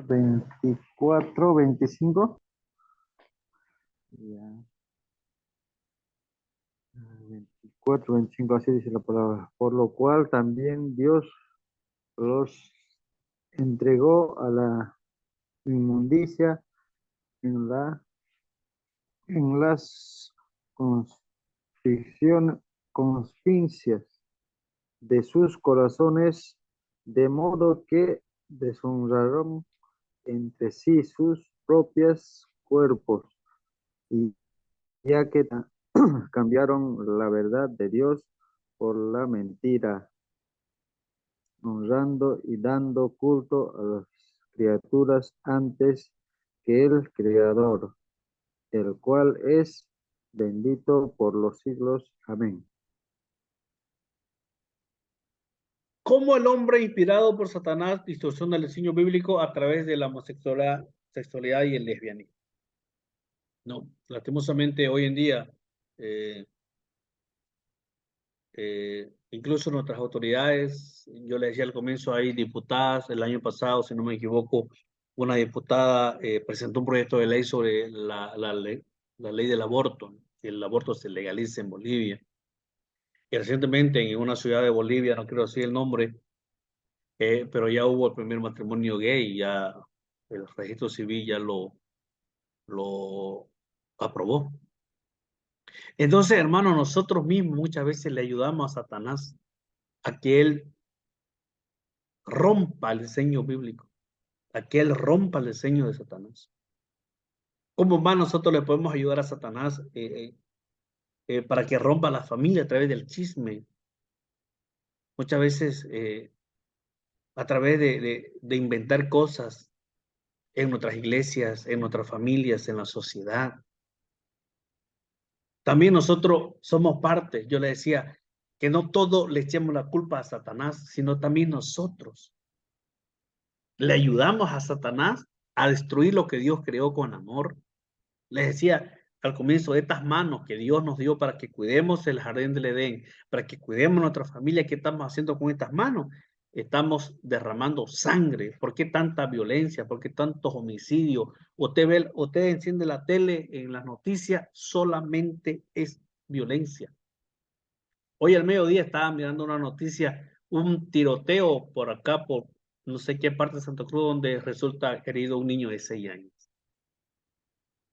24, 25. Ya. 24, 25, así dice la palabra. Por lo cual también Dios los entregó a la inmundicia en las consciencias de sus corazones, de modo que deshonraron entre sí sus propios cuerpos, y ya que cambiaron la verdad de Dios por la mentira, honrando y dando culto a las criaturas antes que el Creador, el cual es bendito por los siglos. Amén. ¿Cómo el hombre inspirado por Satanás distorsiona el diseño bíblico a través de la homosexualidad y el lesbianismo? No, lastimosamente hoy en día, incluso nuestras autoridades, yo le decía al comienzo, hay diputadas, el año pasado, si no me equivoco, una diputada presentó un proyecto de ley sobre la ley del aborto, ¿no? Que el aborto se legalice en Bolivia. Y recientemente en una ciudad de Bolivia, no quiero decir el nombre, pero ya hubo el primer matrimonio gay, ya el registro civil ya lo aprobó. Entonces, hermano, nosotros mismos muchas veces le ayudamos a Satanás a que él rompa el diseño bíblico, a que él rompa el diseño de Satanás. ¿Cómo más nosotros le podemos ayudar a Satanás para que rompa la familia a través del chisme? Muchas veces a través de inventar cosas en nuestras iglesias, en nuestras familias, en la sociedad. También nosotros somos parte, yo le decía, que no todo le echemos la culpa a Satanás, sino también nosotros. Le ayudamos a Satanás a destruir lo que Dios creó con amor. Les decía al comienzo, estas manos que Dios nos dio para que cuidemos el jardín del Edén, para que cuidemos nuestra familia, ¿qué estamos haciendo con estas manos? Estamos derramando sangre. ¿Por qué tanta violencia? ¿Por qué tantos homicidios? Usted enciende la tele en las noticias, solamente es violencia. Hoy al mediodía estaba mirando una noticia, un tiroteo por acá, por no sé qué parte de Santa Cruz, donde resulta herido un niño de 6 años.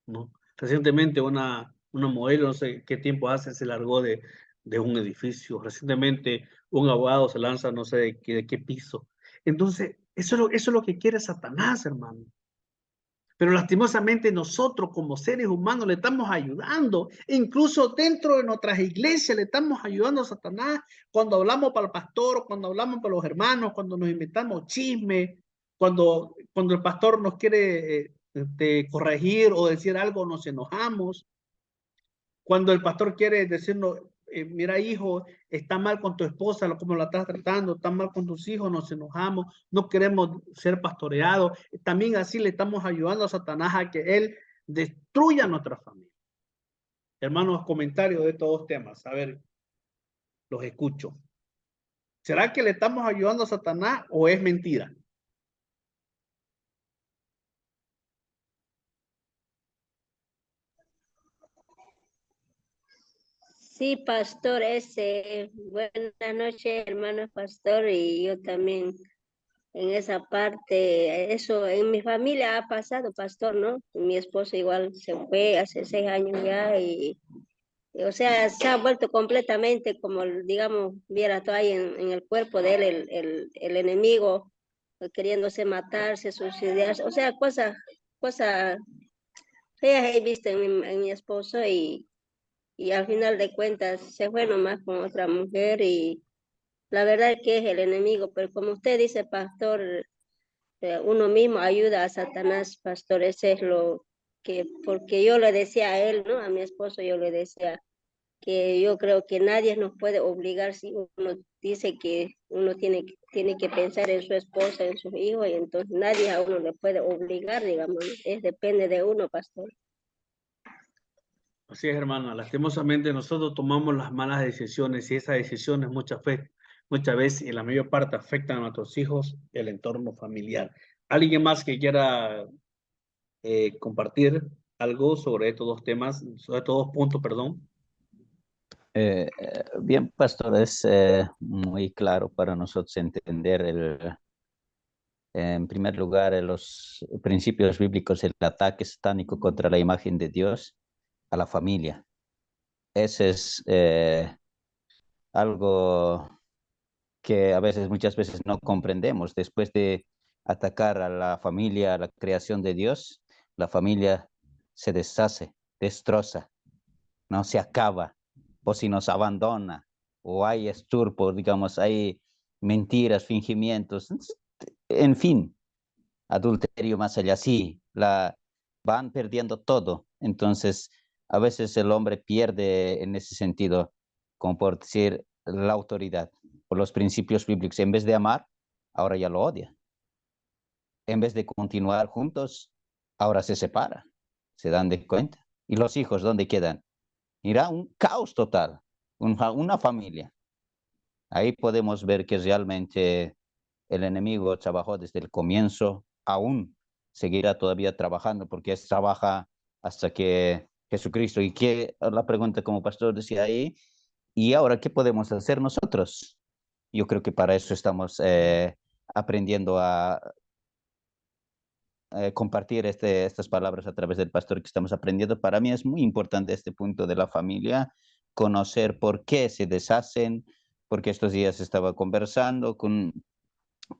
¿No? Recientemente una modelo, no sé qué tiempo hace, se largó de un edificio. Recientemente un abogado se lanza, no sé de qué piso. Entonces, eso es lo que quiere Satanás, hermano. Pero lastimosamente nosotros como seres humanos le estamos ayudando, incluso dentro de nuestras iglesias le estamos ayudando a Satanás cuando hablamos para el pastor, cuando hablamos para los hermanos, cuando nos inventamos chisme, cuando el pastor nos quiere corregir o decir algo, nos enojamos. Cuando el pastor quiere decirnos, mira hijo, está mal con tu esposa, cómo la estás tratando, está mal con tus hijos, nos enojamos, no queremos ser pastoreados. También así le estamos ayudando a Satanás a que él destruya nuestra familia. Hermanos, comentarios de todos temas. A ver, los escucho. ¿Será que le estamos ayudando a Satanás o es mentira? Sí, pastor, buenas noches, hermano pastor, y yo también en esa parte, eso en mi familia ha pasado, pastor, ¿no? Mi esposo igual se fue hace 6 años ya o sea, se ha vuelto completamente como, digamos, viera todo ahí en el cuerpo de él, el enemigo, queriéndose matarse, suicidarse, o sea, cosas feas he visto en mi esposo y al final de cuentas se fue nomás con otra mujer y la verdad que es el enemigo, pero como usted dice, pastor, uno mismo ayuda a Satanás, pastor, ese es lo que, porque yo le decía a él, ¿no? A mi esposo yo le decía que yo creo que nadie nos puede obligar si uno dice que uno tiene que pensar en su esposa, en sus hijos, y entonces nadie a uno le puede obligar, digamos, depende de uno, pastor. Así es, hermana. Lastimosamente nosotros tomamos las malas decisiones y esas decisiones muchas veces y la mayor parte afectan a nuestros hijos y el entorno familiar. ¿Alguien más que quiera compartir algo sobre estos dos temas, sobre estos dos puntos, perdón? Bien, pastor, es muy claro para nosotros entender en primer lugar, los principios bíblicos, el ataque satánico contra la imagen de Dios a la familia. Ese es algo que muchas veces no comprendemos. Después de atacar a la familia, a la creación de Dios, la familia se deshace, destroza, no se acaba, o si nos abandona, o hay esturpo, digamos, hay mentiras, fingimientos, en fin, adulterio más allá, sí, van perdiendo todo. Entonces, a veces el hombre pierde en ese sentido, como por decir, la autoridad o los principios bíblicos. En vez de amar, ahora ya lo odia. En vez de continuar juntos, ahora se separa. ¿Se dan de cuenta? ¿Y los hijos dónde quedan? Mira, un caos total, una familia. Ahí podemos ver que realmente el enemigo trabajó desde el comienzo, aún seguirá todavía trabajando porque trabaja hasta que Jesucristo. Y que la pregunta como pastor decía ahí, ¿y ahora qué podemos hacer nosotros? Yo creo que para eso estamos aprendiendo a compartir estas palabras a través del pastor que estamos aprendiendo. Para mí es muy importante este punto de la familia, conocer por qué se deshacen, porque estos días estaba conversando con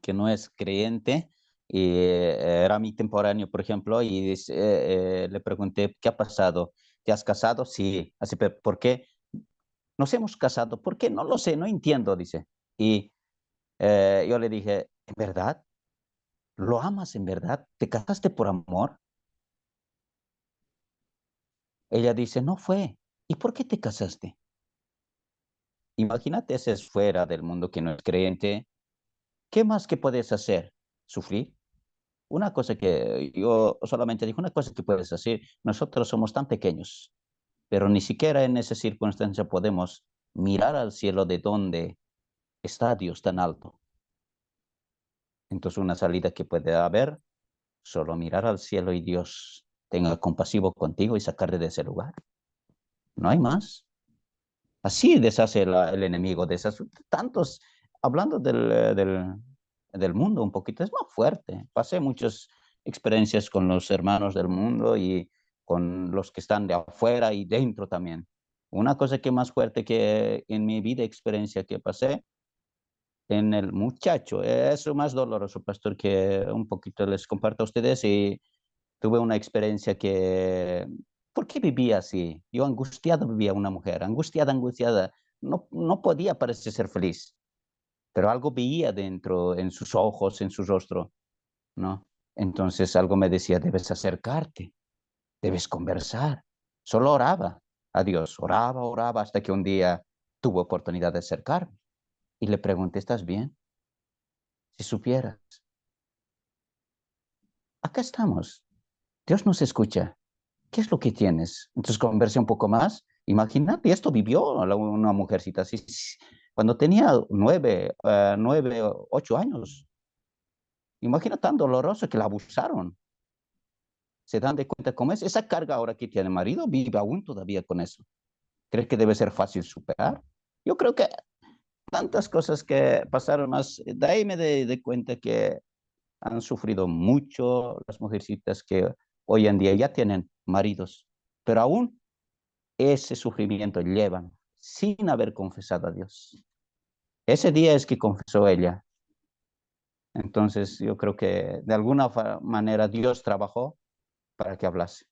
que no es creyente y era mi temporáneo, por ejemplo, y le pregunté, ¿qué ha pasado? ¿Te has casado? Sí. Así, ¿por qué? Nos hemos casado. ¿Por qué? No lo sé, no entiendo, dice. Y yo le dije, ¿en verdad? ¿Lo amas en verdad? ¿Te casaste por amor? Ella dice, no fue. ¿Y por qué te casaste? Imagínate, ese es fuera del mundo que no es creyente. ¿Qué más que puedes hacer? ¿Sufrir? una cosa que yo solamente digo, una cosa que puedes decir, nosotros somos tan pequeños, pero ni siquiera en esa circunstancia podemos mirar al cielo de donde está Dios tan alto. Entonces una salida que puede haber, solo mirar al cielo y Dios tenga compasivo contigo y sacarte de ese lugar. No hay más. Así deshace el enemigo de esas tantos, hablando del mundo un poquito, es más fuerte. Pasé muchas experiencias con los hermanos del mundo y con los que están de afuera y dentro también. Una cosa que más fuerte que en mi vida, experiencia que pasé, en el muchacho, es lo más doloroso, pastor, que un poquito les comparto a ustedes y tuve una experiencia que, ¿por qué vivía así? Yo angustiado vivía una mujer, angustiada, angustiada, no podía parecer ser feliz, pero algo veía dentro, en sus ojos, en su rostro, ¿no? Entonces algo me decía, debes acercarte, debes conversar. Solo oraba a Dios, oraba, oraba, hasta que un día tuve oportunidad de acercarme y le pregunté, ¿estás bien? Si supieras, acá estamos, Dios nos escucha. ¿Qué es lo que tienes? Entonces conversé un poco más. Imagínate, esto vivió una mujercita así. Cuando tenía 8 años. Imagina tan doloroso que la abusaron. ¿Se dan de cuenta cómo es? Esa carga ahora que tiene el marido, vive aún todavía con eso. ¿Crees que debe ser fácil superar? Yo creo que tantas cosas que pasaron más. De ahí me de cuenta que han sufrido mucho las mujercitas que hoy en día ya tienen maridos, pero aún ese sufrimiento llevan sin haber confesado a Dios. Ese día es que confesó ella. Entonces yo creo que de alguna manera Dios trabajó para que hablase,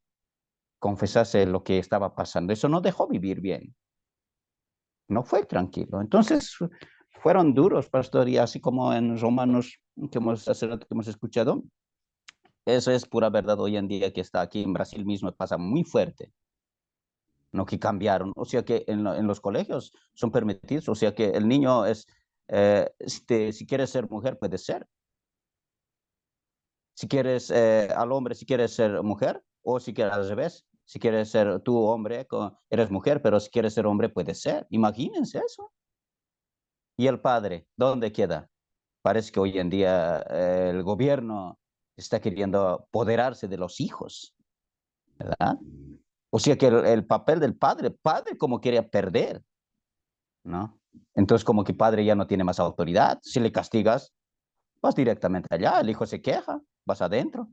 confesase lo que estaba pasando. Eso no dejó vivir bien, no fue tranquilo. Entonces fueron duros, pastor, y así como en Romanos hace rato que hemos escuchado, eso es pura verdad hoy en día que está aquí en Brasil mismo, pasa muy fuerte. No que cambiaron, o sea que en los colegios son permitidos, o sea que el niño es, si quieres ser mujer, puede ser. Si quieres al hombre, si quieres ser mujer, o si quieres al revés, si quieres ser tú hombre, eres mujer, pero si quieres ser hombre, puede ser. Imagínense eso. ¿Y el padre, dónde queda? Parece que hoy en día el gobierno está queriendo apoderarse de los hijos, ¿verdad? O sea que el papel del padre como quería perder, ¿no? Entonces como que padre ya no tiene más autoridad. Si le castigas, vas directamente allá, el hijo se queja, vas adentro.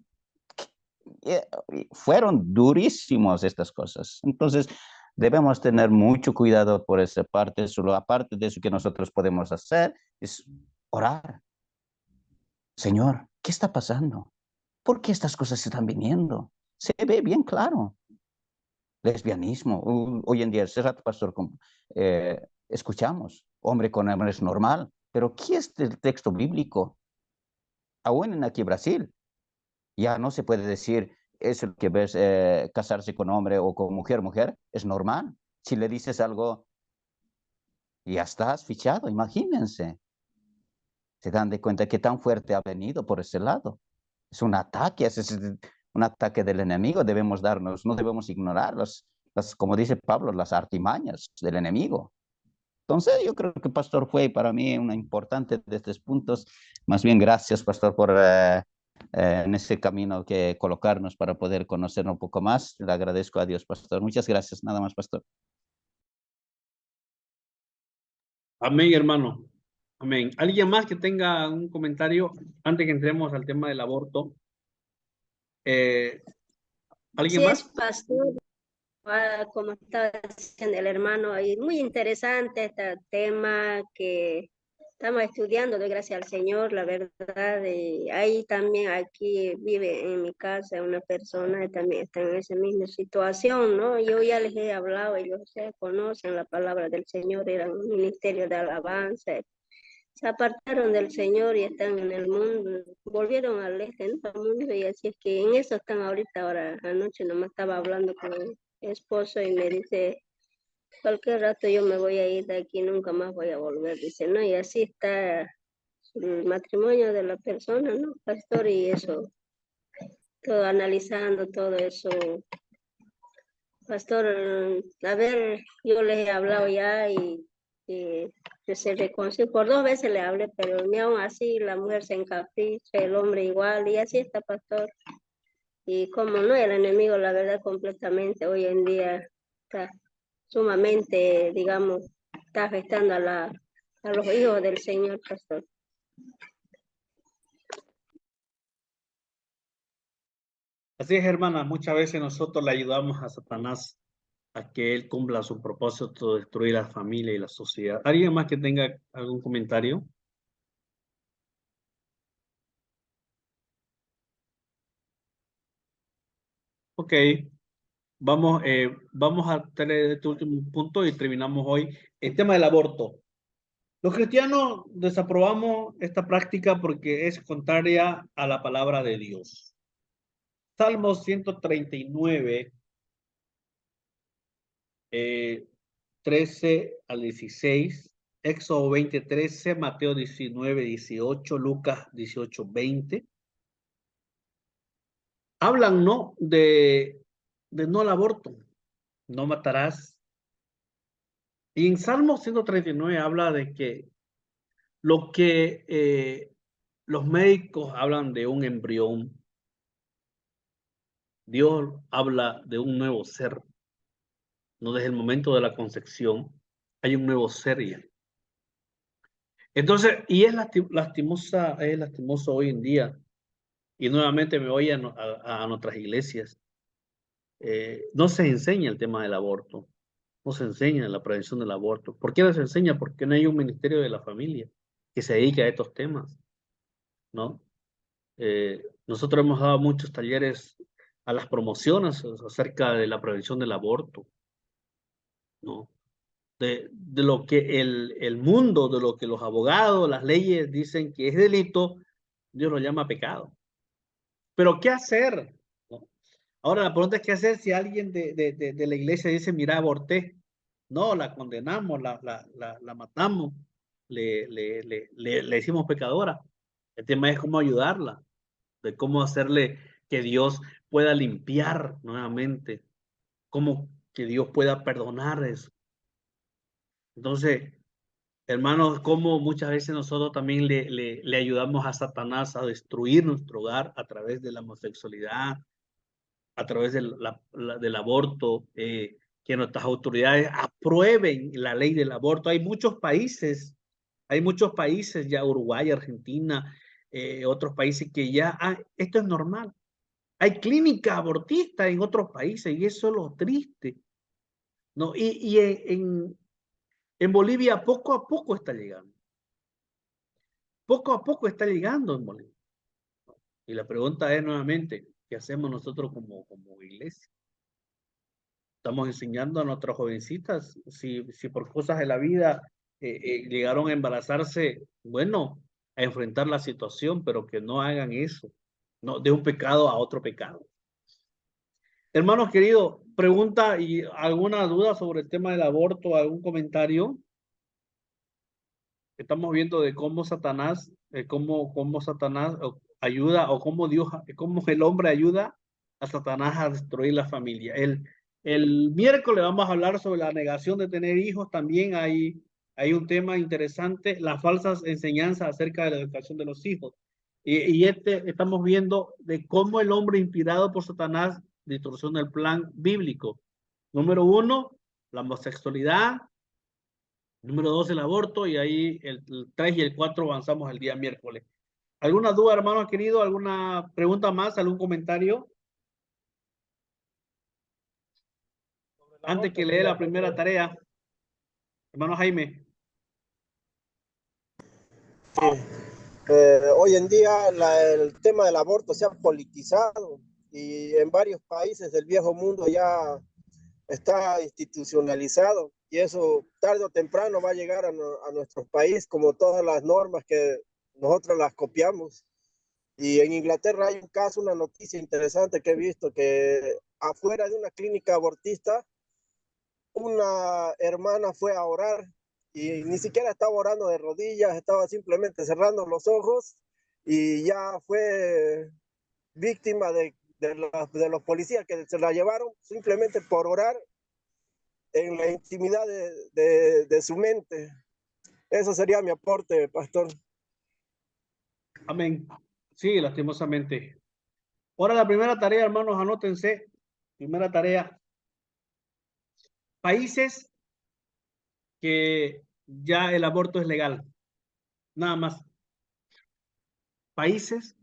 Fueron durísimos estas cosas. Entonces debemos tener mucho cuidado por esa parte. Solo aparte de eso que nosotros podemos hacer es orar. Señor, ¿qué está pasando? ¿Por qué estas cosas están viniendo? Se ve bien claro. Lesbianismo. Hoy en día, ese rato, pastor, escuchamos, hombre con hombre es normal, pero ¿qué es el texto bíblico? Aún en aquí Brasil, ya no se puede decir eso que ves, casarse con hombre o con mujer, mujer, es normal. Si le dices algo, ya estás fichado, imagínense. Se dan de cuenta que tan fuerte ha venido por ese lado. Es un ataque, es un ataque del enemigo, debemos darnos, no debemos ignorar como dice Pablo, las artimañas del enemigo. Entonces yo creo que Pastor fue para mí una importante de estos puntos. Más bien gracias, Pastor, por en ese camino que colocarnos para poder conocer un poco más. Le agradezco a Dios, Pastor. Muchas gracias. Nada más, Pastor. Amén, hermano. Amén. ¿Alguien más que tenga un comentario antes que entremos al tema del aborto? ¿Alguien Sí, es más? pastor. Como estaba diciendo el hermano, y muy interesante este tema que estamos estudiando, doy gracias al Señor, la verdad. Ahí también, aquí vive en mi casa una persona que también está en esa misma situación, ¿no? Yo ya les he hablado, ellos se conocen la palabra del Señor, eran un ministerio de alabanza, se apartaron del Señor y están en el mundo, volvieron al este, ¿no? Al mundo, y así es que en eso están ahorita. Ahora anoche nomás estaba hablando con mi esposo y me dice, cualquier rato yo me voy a ir de aquí, nunca más voy a volver, dice, ¿no? Y así está el matrimonio de la persona, ¿no, pastor? Y eso todo analizando todo eso. Pastor, a ver, yo les he hablado ya y que se reconcilie. Por 2 veces le hablé, pero ni aún así la mujer se encapricha, el hombre igual, y así está, pastor. Y como no, el enemigo, la verdad, completamente hoy en día está sumamente, digamos, está afectando a los hijos del Señor, pastor. Así es, hermana, muchas veces nosotros le ayudamos a Satanás a que él cumpla su propósito de destruir la familia y la sociedad. ¿Alguien más que tenga algún comentario? Ok, vamos a tener este último punto y terminamos hoy. El tema del aborto. Los cristianos desaprobamos esta práctica porque es contraria a la palabra de Dios. Salmo 139, 13 al 16, Éxodo 20, 13, Mateo 19, 18, Lucas 18, 20. Hablan, ¿no? De no al aborto, no matarás. Y en Salmo 139 habla de que lo que los médicos hablan de un embrión, Dios habla de un nuevo ser. No, desde el momento de la concepción hay un nuevo ser ya. Entonces, y es lastimoso hoy en día, y nuevamente me voy a nuestras iglesias, no se enseña el tema del aborto, no se enseña la prevención del aborto. ¿Por qué no se enseña? Porque no hay un ministerio de la familia que se dedique a estos temas, ¿no? Nosotros hemos dado muchos talleres a las promociones acerca de la prevención del aborto, ¿no? De lo que el mundo, de lo que los abogados, las leyes dicen que es delito, Dios lo llama pecado. Pero ¿qué hacer? ¿No? Ahora la pregunta es qué hacer si alguien de la iglesia dice, mira, aborté. No, la condenamos, la matamos, le hicimos pecadora. El tema es cómo ayudarla, de cómo hacerle que Dios pueda limpiar nuevamente, cómo que Dios pueda perdonar eso. Entonces, hermanos, como muchas veces nosotros también le ayudamos a Satanás a destruir nuestro hogar a través de la homosexualidad, a través del aborto, que nuestras autoridades aprueben la ley del aborto. Hay muchos países ya, Uruguay, Argentina, otros países que ya, esto es normal. Hay clínica abortista en otros países y eso es lo triste, ¿no? Y en Bolivia poco a poco está llegando. Poco a poco está llegando en Bolivia. Y la pregunta es nuevamente, ¿qué hacemos nosotros como iglesia? Estamos enseñando a nuestras jovencitas, si por cosas de la vida llegaron a embarazarse, bueno, a enfrentar la situación, pero que no hagan eso, no, de un pecado a otro pecado. Hermanos queridos, pregunta y alguna duda sobre el tema del aborto, algún comentario. Estamos viendo de cómo Satanás, cómo Satanás ayuda o cómo Dios, cómo el hombre ayuda a Satanás a destruir la familia. El miércoles vamos a hablar sobre la negación de tener hijos. También hay un tema interesante, las falsas enseñanzas acerca de la educación de los hijos. Y estamos viendo de cómo el hombre inspirado por Satanás distorsiona el plan bíblico. Número 1, la homosexualidad. Número 2, el aborto, y ahí el 3 y el 4 avanzamos el día miércoles. ¿Alguna duda, hermano querido? ¿Alguna pregunta más? ¿Algún comentario? Antes que lea la primera tarea. Hermano Jaime. Hoy en día el tema del aborto se ha politizado y en varios países del viejo mundo ya está institucionalizado y eso tarde o temprano va a llegar a nuestro país como todas las normas que nosotros las copiamos. Y en Inglaterra hay un caso, una noticia interesante que he visto, que afuera de una clínica abortista, una hermana fue a orar y ni siquiera estaba orando de rodillas, estaba simplemente cerrando los ojos y ya fue víctima de los policías que se la llevaron simplemente por orar en la intimidad de su mente. Eso sería mi aporte, pastor. Amén. Sí, lastimosamente. Ahora la primera tarea, hermanos, anótense. Primera tarea. Países que ya el aborto es legal. Nada más. Países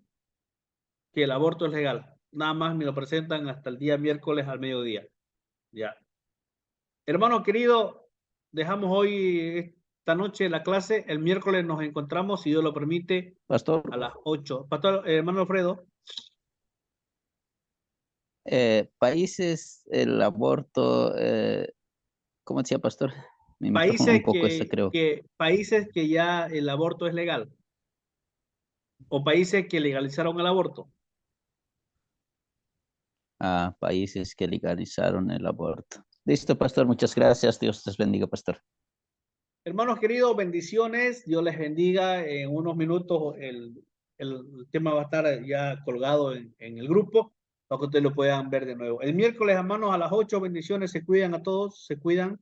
que el aborto es legal. Nada más me lo presentan hasta el día miércoles al mediodía. Ya. Hermano querido, dejamos hoy esta noche la clase. El miércoles nos encontramos, si Dios lo permite, Pastor, a las 8. Pastor, hermano Alfredo. países, el aborto, ¿cómo decía, pastor? Mi micrófono un Países poco creo. países que ya el aborto es legal. O países que legalizaron el aborto. A países que legalizaron el aborto. Listo, pastor, muchas gracias. Dios les bendiga, pastor. Hermanos queridos, bendiciones. Dios les bendiga. En unos minutos el tema va a estar ya colgado en el grupo para que ustedes lo puedan ver de nuevo. El miércoles, hermanos, a las 8, bendiciones. Se cuidan a todos, se cuidan.